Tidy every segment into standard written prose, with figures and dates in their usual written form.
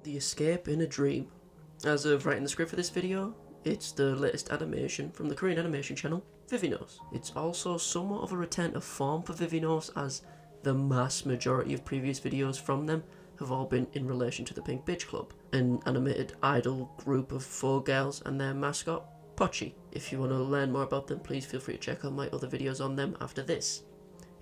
The Escape in a Dream. As of writing the script for this video, it's the latest animation from the Korean animation channel, Vivinos. It's also somewhat of a return to form for Vivinos, as the mass majority of previous videos from them have all been in relation to the Pink Bitch Club, an animated idol group of 4 girls and their mascot, Pochi. If you want to learn more about them, please feel free to check out my other videos on them after this.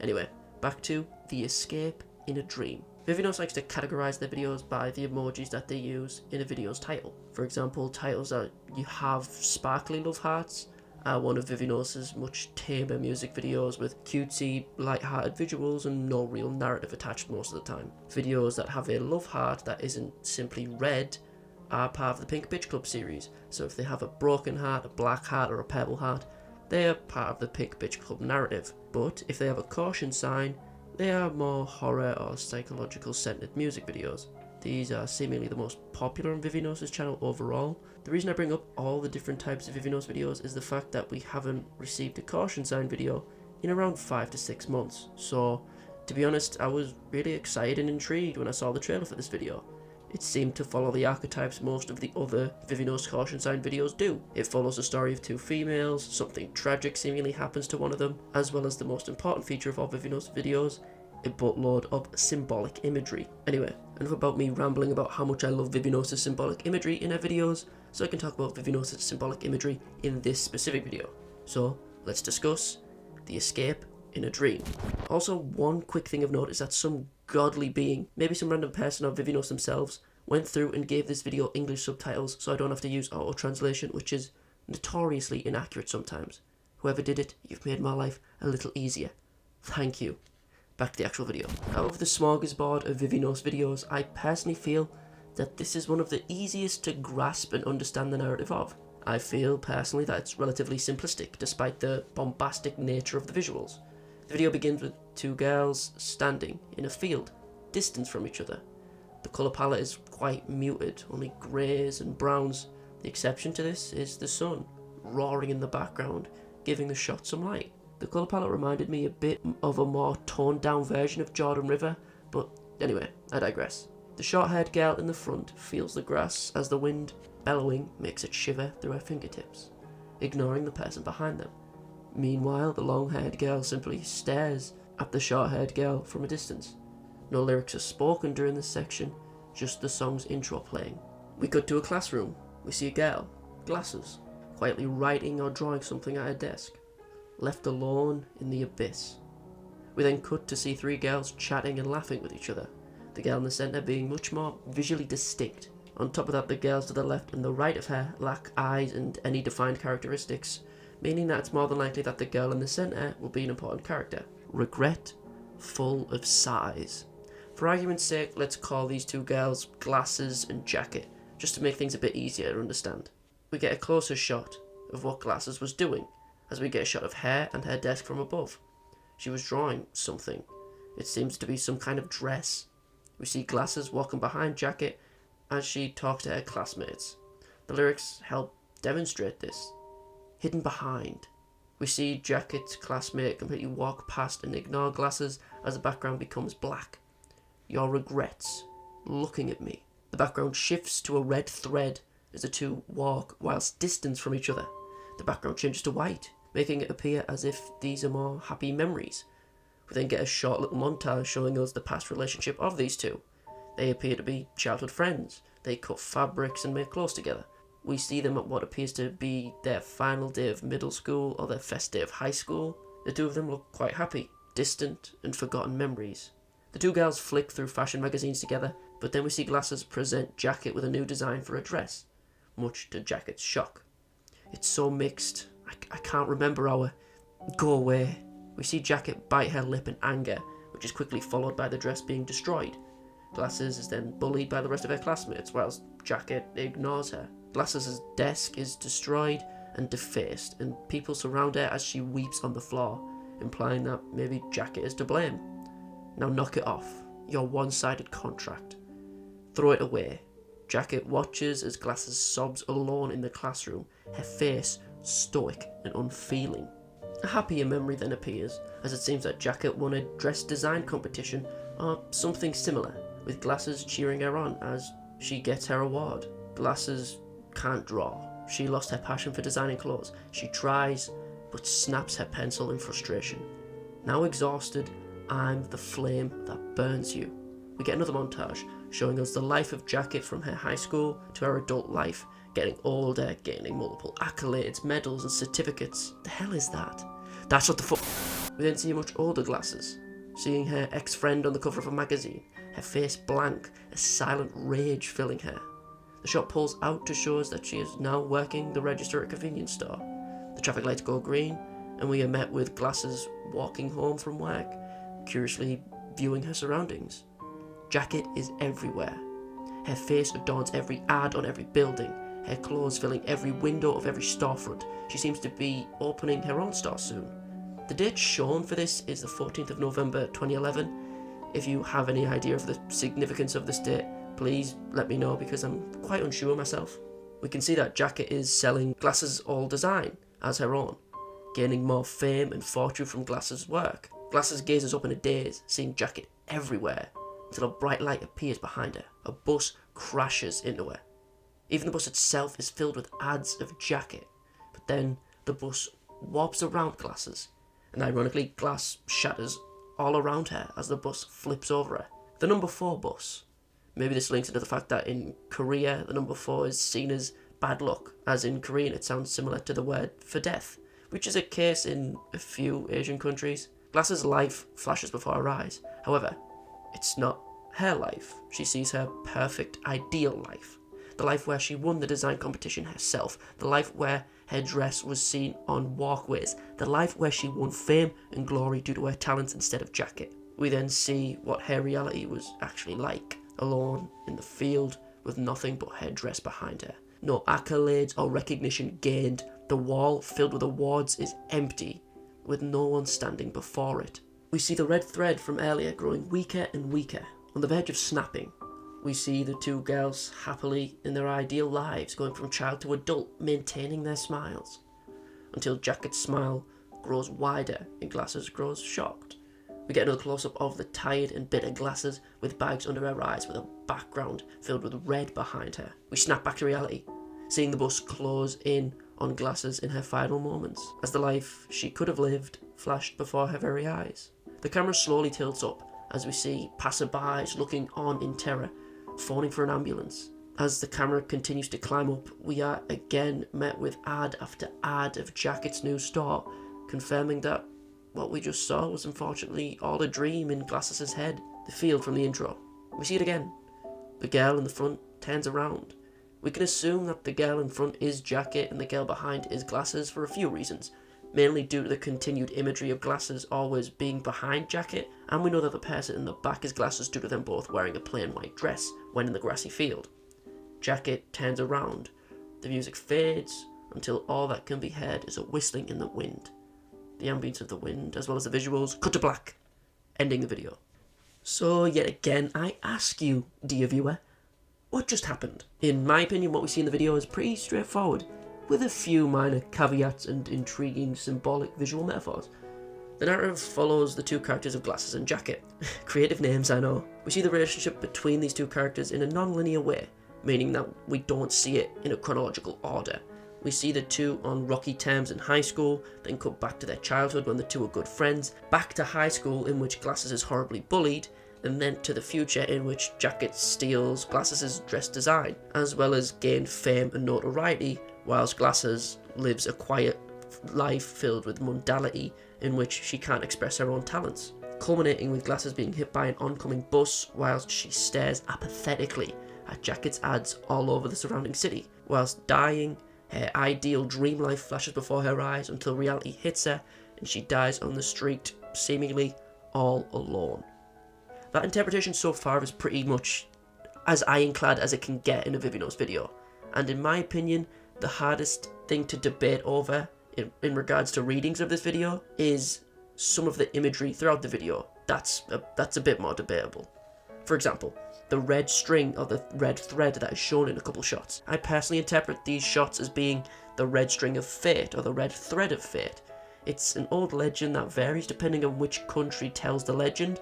Anyway, back to The Escape in a Dream. Vivinos likes to categorize their videos by the emojis that they use in a video's title. For example, titles that you have sparkly love hearts are one of Vivinos' much tamer music videos with cutesy, light-hearted visuals and no real narrative attached most of the time. Videos that have a love heart that isn't simply red are part of the Pink Bitch Club series, so if they have a broken heart, a black heart or a purple heart, they are part of the Pink Bitch Club narrative. But if they have a caution sign, they are more horror or psychological centered music videos. These are seemingly the most popular on Vivinos' channel overall. The reason I bring up all the different types of Vivinos videos is the fact that we haven't received a caution sign video in around 5 to 6 months. So, to be honest, I was really excited and intrigued when I saw the trailer for this video. It seemed to follow the archetypes most of the other Vivinos caution sign videos do. It follows the story of 2 females, something tragic seemingly happens to one of them, as well as the most important feature of all Vivinos videos, a buttload of symbolic imagery. Anyway, enough about me rambling about how much I love Vivinos' symbolic imagery in her videos, so I can talk about Vivinos' symbolic imagery in this specific video. So, let's discuss The Escape in a Dream. Also, one quick thing of note is that some godly being, maybe some random person or Vivinos themselves, went through and gave this video English subtitles so I don't have to use auto-translation, which is notoriously inaccurate sometimes. Whoever did it, you've made my life a little easier. Thank you. Back to the actual video. Out of the smorgasbord of Vivinos videos, I personally feel that this is one of the easiest to grasp and understand the narrative of. I feel personally that it's relatively simplistic, despite the bombastic nature of the visuals. The video begins with 2 girls standing in a field, distance from each other. The colour palette is quite muted, only greys and browns. The exception to this is the sun, roaring in the background, giving the shot some light. The colour palette reminded me a bit of a more toned down version of Jordan River, but anyway, I digress. The short-haired girl in the front feels the grass as the wind, bellowing, makes it shiver through her fingertips, ignoring the person behind them. Meanwhile, the long-haired girl simply stares at the short-haired girl from a distance. No lyrics are spoken during this section, just the song's intro playing. We cut to a classroom. We see a girl, glasses, quietly writing or drawing something at her desk, left alone in the abyss. We then cut to see 3 girls chatting and laughing with each other, the girl in the centre being much more visually distinct. On top of that, the girls to the left and the right of her lack eyes and any defined characteristics, meaning that it's more than likely that the girl in the centre will be an important character. Regret, full of sighs. For argument's sake, let's call these 2 girls Glasses and Jacket, just to make things a bit easier to understand. We get a closer shot of what Glasses was doing, as we get a shot of her and her desk from above. She was drawing something. It seems to be some kind of dress. We see Glasses walking behind Jacket as she talks to her classmates. The lyrics help demonstrate this. Hidden behind. We see Jacket's classmate completely walk past and ignore Glasses as the background becomes black. Your regrets, looking at me. The background shifts to a red thread as the 2 walk whilst distanced from each other. The background changes to white, making it appear as if these are more happy memories. We then get a short little montage showing us the past relationship of these 2. They appear to be childhood friends. They cut fabrics and make clothes together. We see them at what appears to be their final day of middle school or their first day of high school. The 2 of them look quite happy, distant and forgotten memories. The 2 girls flick through fashion magazines together, but then we see Glasses present Jacket with a new design for a dress, much to Jacket's shock. It's so mixed, I can't remember our... Go away. We see Jacket bite her lip in anger, which is quickly followed by the dress being destroyed. Glasses is then bullied by the rest of her classmates, whilst Jacket ignores her. Glasses' desk is destroyed and defaced, and people surround her as she weeps on the floor, implying that maybe Jacket is to blame. Now knock it off. Your one-sided contract. Throw it away. Jacket watches as Glasses sobs alone in the classroom, her face stoic and unfeeling. A happier memory then appears, as it seems that Jacket won a dress design competition or something similar, with Glasses cheering her on as she gets her award. Glasses can't draw. She lost her passion for designing clothes. She tries, but snaps her pencil in frustration. Now exhausted, I'm the flame that burns you. We get another montage showing us the life of Jacket from her high school to her adult life, getting older, gaining multiple accolades, medals and certificates. The hell is that? That's what the fuck. We then see a much older Glasses, seeing her ex-friend on the cover of a magazine, her face blank, a silent rage filling her. The shot pulls out to show us that she is now working the register at a convenience store. The traffic lights go green, and we are met with Glasses walking home from work, curiously viewing her surroundings. Jacket is everywhere. Her face adorns every ad on every building, her clothes filling every window of every storefront. She seems to be opening her own store soon. The date shown for this is the 14th of November 2011. If you have any idea of the significance of this date, please let me know, because I'm quite unsure myself. We can see that Jacket is selling Glasses' old design as her own, gaining more fame and fortune from Glasses' work. Glasses gazes up in a daze, seeing Jacket everywhere, until a bright light appears behind her. A bus crashes into her. Even the bus itself is filled with ads of Jacket, but then the bus warps around Glasses, and ironically glass shatters all around her as the bus flips over her. The number 4 bus. Maybe this links into the fact that in Korea, the number 4 is seen as bad luck, as in Korean it sounds similar to the word for death, which is a case in a few Asian countries. Glasses' life flashes before her eyes. However, it's not her life. She sees her perfect, ideal life. The life where she won the design competition herself. The life where her dress was seen on walkways. The life where she won fame and glory due to her talents instead of Jacket. We then see what her reality was actually like. Alone in the field with nothing but her dress behind her. No accolades or recognition gained. The wall filled with awards is empty, with no one standing before it. We see the red thread from earlier growing weaker and weaker, on the verge of snapping. We see the two girls happily in their ideal lives, going from child to adult, maintaining their smiles, until Jacket's smile grows wider and Glasses grows shocked. We get another close-up of the tired and bitter Glasses with bags under her eyes, with a background filled with red behind her. We snap back to reality, seeing the bus close in on Glasses in her final moments, as the life she could have lived flashed before her very eyes. The camera slowly tilts up as we see passerbys looking on in terror, phoning for an ambulance. As the camera continues to climb up, we are again met with ad after ad of Jacket's new store, confirming that what we just saw was unfortunately all a dream in Glasses' head. The field from the intro. We see it again. The girl in the front turns around. We can assume that the girl in front is Jacket and the girl behind is Glasses for a few reasons, mainly due to the continued imagery of Glasses always being behind Jacket, and we know that the person in the back is Glasses due to them both wearing a plain white dress when in the grassy field. Jacket turns around. The music fades until all that can be heard is a whistling in the wind. The ambience of the wind, as well as the visuals, cut to black, ending the video. So yet again, I ask you, dear viewer, what just happened? In my opinion, what we see in the video is pretty straightforward, with a few minor caveats and intriguing symbolic visual metaphors. The narrative follows the two characters of Glasses and Jacket. Creative names, I know. We see the relationship between these two characters in a non-linear way, meaning that we don't see it in a chronological order. We see the two on rocky terms in high school, then cut back to their childhood when the two are good friends, back to high school in which Glasses is horribly bullied, and then to the future in which Jacket steals Glasses' dress design, as well as gain fame and notoriety, whilst Glasses lives a quiet life filled with mundanity in which she can't express her own talents, culminating with Glasses being hit by an oncoming bus whilst she stares apathetically at Jacket's ads all over the surrounding city. Whilst dying, her ideal dream life flashes before her eyes until reality hits her and she dies on the street, seemingly all alone. That interpretation so far is pretty much as ironclad as it can get in a Vivinos video, and in my opinion, the hardest thing to debate over in regards to readings of this video is some of the imagery throughout the video. That's a bit more debatable. For example, the red string or the red thread that is shown in a couple shots. I personally interpret these shots as being the red string of fate or the red thread of fate. It's an old legend that varies depending on which country tells the legend,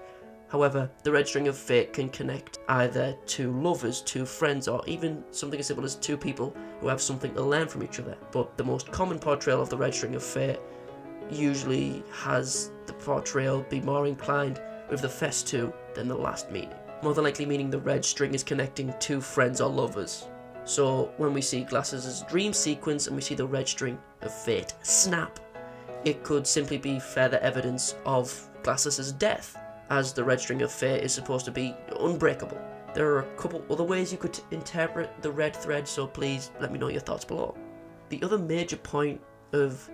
However, the red string of fate can connect either two lovers, two friends, or even something as simple as two people who have something to learn from each other. But the most common portrayal of the red string of fate usually has the portrayal be more inclined with the first two than the last meaning. More than likely meaning the red string is connecting two friends or lovers. So when we see Glasses' dream sequence and we see the red string of fate snap, it could simply be further evidence of Glasses' death, as the red string of fate is supposed to be unbreakable. There are a couple other ways you could interpret the red thread, so please let me know your thoughts below. The other major point of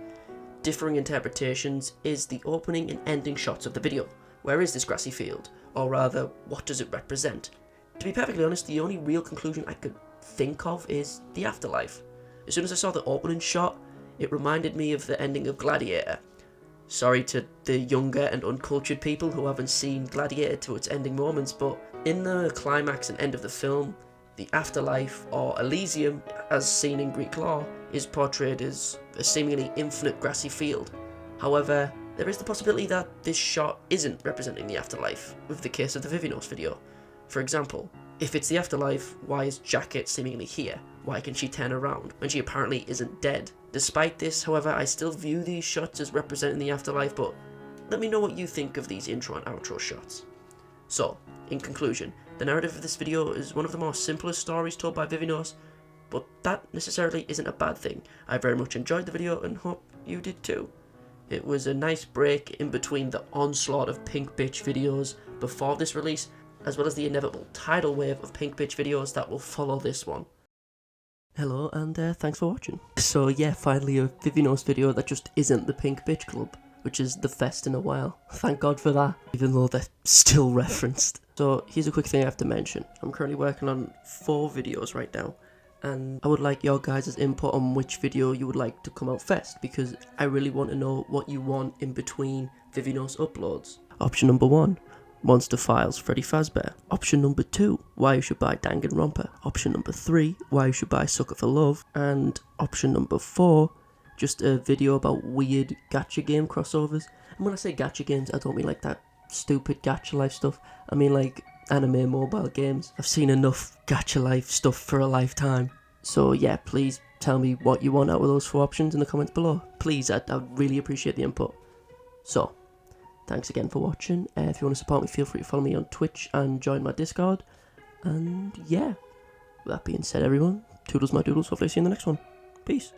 differing interpretations is the opening and ending shots of the video. Where is this grassy field? Or rather, what does it represent? To be perfectly honest, the only real conclusion I could think of is the afterlife. As soon as I saw the opening shot, it reminded me of the ending of Gladiator. Sorry to the younger and uncultured people who haven't seen Gladiator to its ending moments, but in the climax and end of the film, the afterlife, or Elysium, as seen in Greek lore, is portrayed as a seemingly infinite grassy field. However, there is the possibility that this shot isn't representing the afterlife, with the case of the Vivinos video. For example, if it's the afterlife, why is Jacket seemingly here? Why can she turn around when she apparently isn't dead? Despite this, however, I still view these shots as representing the afterlife, but let me know what you think of these intro and outro shots. So, in conclusion, the narrative of this video is one of the more simplest stories told by Vivinos, but that necessarily isn't a bad thing. I very much enjoyed the video and hope you did too. It was a nice break in between the onslaught of Pink Bitch videos before this release, as well as the inevitable tidal wave of Pink Bitch videos that will follow this one. Hello and thanks for watching. So yeah, finally a Vivinos video that just isn't the Pink Bitch Club, which is the first in a while. Thank God for that, even though they're still referenced. So here's a quick thing I have to mention. I'm currently working on 4 videos right now, and I would like your guys' input on which video you would like to come out first, because I really want to know what you want in between Vivinos uploads. Option number 1. Monster Files Freddy Fazbear. Option number 2, why you should buy Danganronpa. Option number 3, why you should buy Sucker for Love. And option number 4, just a video about weird gacha game crossovers. And when I say gacha games, I don't mean like that stupid gacha life stuff. I mean like anime mobile games. I've seen enough gacha life stuff for a lifetime. So yeah, please tell me what you want out of those 4 options in the comments below. Please, I'd really appreciate the input. So, thanks again for watching. If you want to support me, feel free to follow me on Twitch and join my Discord. And yeah, with that being said, everyone, toodles my doodles. Hopefully I see you in the next one. Peace.